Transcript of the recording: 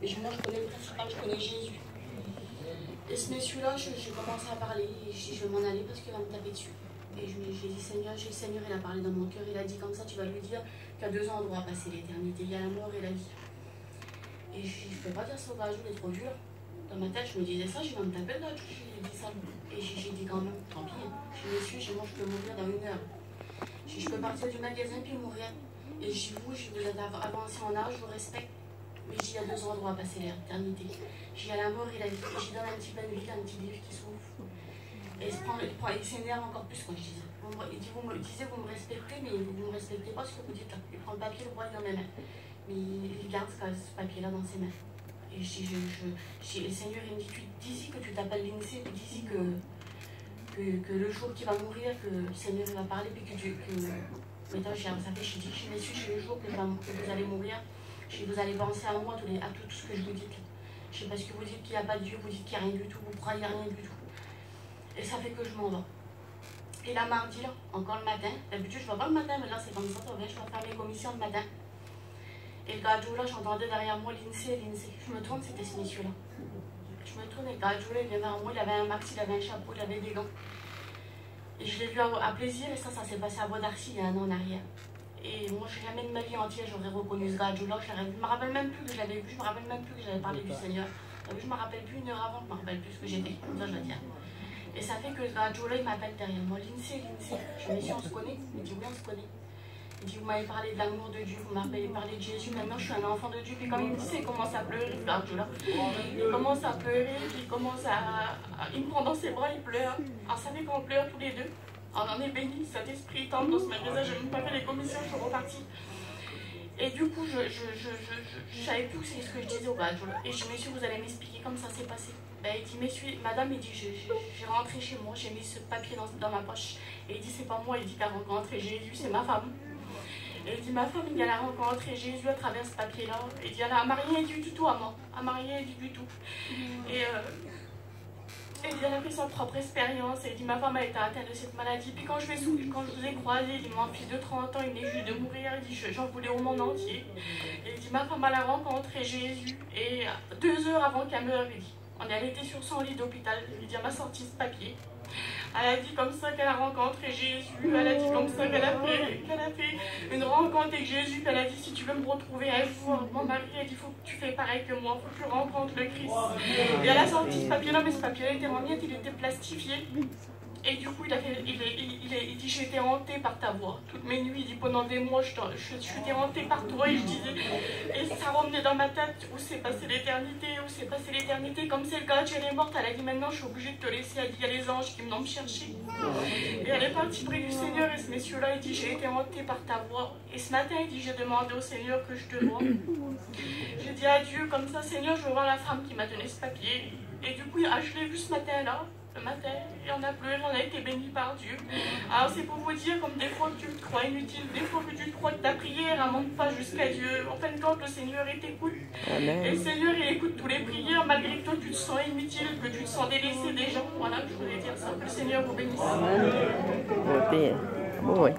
Et moi, je connais le principal, je connais Jésus. Et ce monsieur-là, j'ai commencé à parler, et je dis, je vais m'en aller parce qu'il va me taper dessus. Et j'ai dit, Seigneur, le Seigneur, il a parlé dans mon cœur, il a dit comme ça, tu vas lui dire qu'il y a deux endroits à passer l'éternité, il y a la mort et la vie. Et je ne peux pas dire ça au gars, il est trop dur. Dans ma tête, je me disais ça, je vais me taper là, j'ai dit ça. Et j'ai dit quand même, tant pis, je suis monsieur, moi je peux mourir dans 1 heure. Je peux partir du magasin puis mourir. Et vous êtes avancé en âge, je vous respecte. Mais il y a deux endroits à passer l'éternité. J'y a la mort et la vie. Et j'y donne un petit Benville, un petit livre qui s'ouvre. Et il s'énerve encore plus quand je dis ça. Il dit, vous me respectez, mais vous ne me respectez pas ce que vous dites là. Il prend le papier, le roi dans mes mains. Mais il garde ce papier-là dans ses mains. Et je dis, le Seigneur, il me dit, dis-y que tu t'appelles l'INSEE, dis-y que le jour qu'il va mourir, que le Seigneur va parler, puis maintenant, ça fait, je dis, je suis le jour que vous allez mourir. Vous allez penser à moi, à tout ce que je vous dis. Je sais parce que vous dites qu'il n'y a pas de Dieu, vous dites qu'il n'y a rien du tout, vous croyez rien du tout. Et ça fait que je m'en vais. Et là, mardi, là, encore le matin, d'habitude, je ne vais pas le matin, mais là, c'est comme ça, je vais faire mes commissions le matin. Et le gars là, j'entendais derrière moi l'INSEE. Je me tourne, c'était ce monsieur-là. Je me tourne, et le gars là, il vient vers moi, il avait un max, il avait un chapeau, il avait des gants. Et je l'ai vu à plaisir, et ça s'est passé à Bois d'Arcy il y a 1 an en arrière. Et moi, jamais de ma vie entière, j'aurais reconnu ce gars là. Je me rappelle même plus que je l'avais vu, je me rappelle même plus que j'avais parlé du Seigneur. Je me rappelle plus 1 heure avant, je me rappelle plus ce que j'étais. Comme ça, je le dis. Et ça fait que ce gars là, il m'appelle derrière moi, l'INSEE. Je me dis, on se connaît? Il me dit, oui, on se connaît. Il dit, vous m'avez parlé de l'amour de Dieu, vous m'avez parlé de Jésus, maintenant je suis un enfant de Dieu. Puis comme il me dit, il commence à pleurer, ce gars là. Il commence à pleurer, puis il me prend dans ses bras, il pleure. Alors, ça fait qu'on pleure tous les deux. On en est béni, cet esprit tente dans ce magasin, je n'ai même pas fait les commissions, je suis repartie. Et du coup, je savais plus c'est ce que je disais au gars. Et je me suis dit, vous allez m'expliquer comment ça s'est passé. Ben, il dit, madame, il dit, j'ai rentré chez moi, j'ai mis ce papier dans ma poche. Et il dit, c'est pas moi, il dit qu'elle a rencontré Jésus, c'est ma femme. Et il dit, ma femme, elle a rencontré Jésus à travers ce papier-là. Il dit, elle m'a rien dit du tout à moi. Elle m'a rien dit du tout. Et il a fait son propre expérience. Et il dit, ma femme a été atteinte de cette maladie. Puis quand je vous ai croisé, il dit, mon fils de 30 ans, il venait juste de mourir. Il dit, j'en voulais au monde entier. Et il dit, ma femme, elle a rencontré Jésus. Et 2 heures avant qu'elle meure, il dit, elle était sur son lit d'hôpital. Il dit, elle m'a sorti ce papier. Elle a dit comme ça qu'elle a rencontré Jésus, elle a dit comme ça qu'elle a fait une rencontre avec Jésus, qu'elle a dit si tu veux me retrouver un jour, mon mari a dit il faut que tu fais pareil que moi, il faut que tu rencontres le Christ. Et elle a sorti ce papier-là, mais ce papier-là était en miettes, il était plastifié. Et du coup, il dit j'ai été hantée par ta voix. Toutes mes nuits, il dit pendant des mois, je suis hantée par toi. Et je disais, et ça revenait dans ma tête où c'est passé l'éternité, où c'est passé l'éternité. Comme c'est le gars, elle est morte, elle a dit maintenant je suis obligée de te laisser. Elle dit il y a les anges qui venent me chercher. Et elle est partie près du Seigneur. Et ce monsieur-là, il dit j'ai été hantée par ta voix. Et ce matin, il dit j'ai demandé au Seigneur que je te vois. J'ai dit à Dieu comme ça, Seigneur, je veux voir la femme qui m'a donné ce papier. Et du coup, je l'ai vu ce matin-là. Le matin, et on a pleuré, on a été bénis par Dieu. Alors c'est pour vous dire, comme des fois que tu te crois inutile, des fois que tu te crois que ta prière ne monte pas jusqu'à Dieu. En fin de compte, le Seigneur il t'écoute. Et le Seigneur il écoute tous les prières, malgré que toi tu te sens inutile, que tu te sens délaissé des gens. Voilà, je voulais dire ça. Que le Seigneur vous bénisse. Amen. Oui.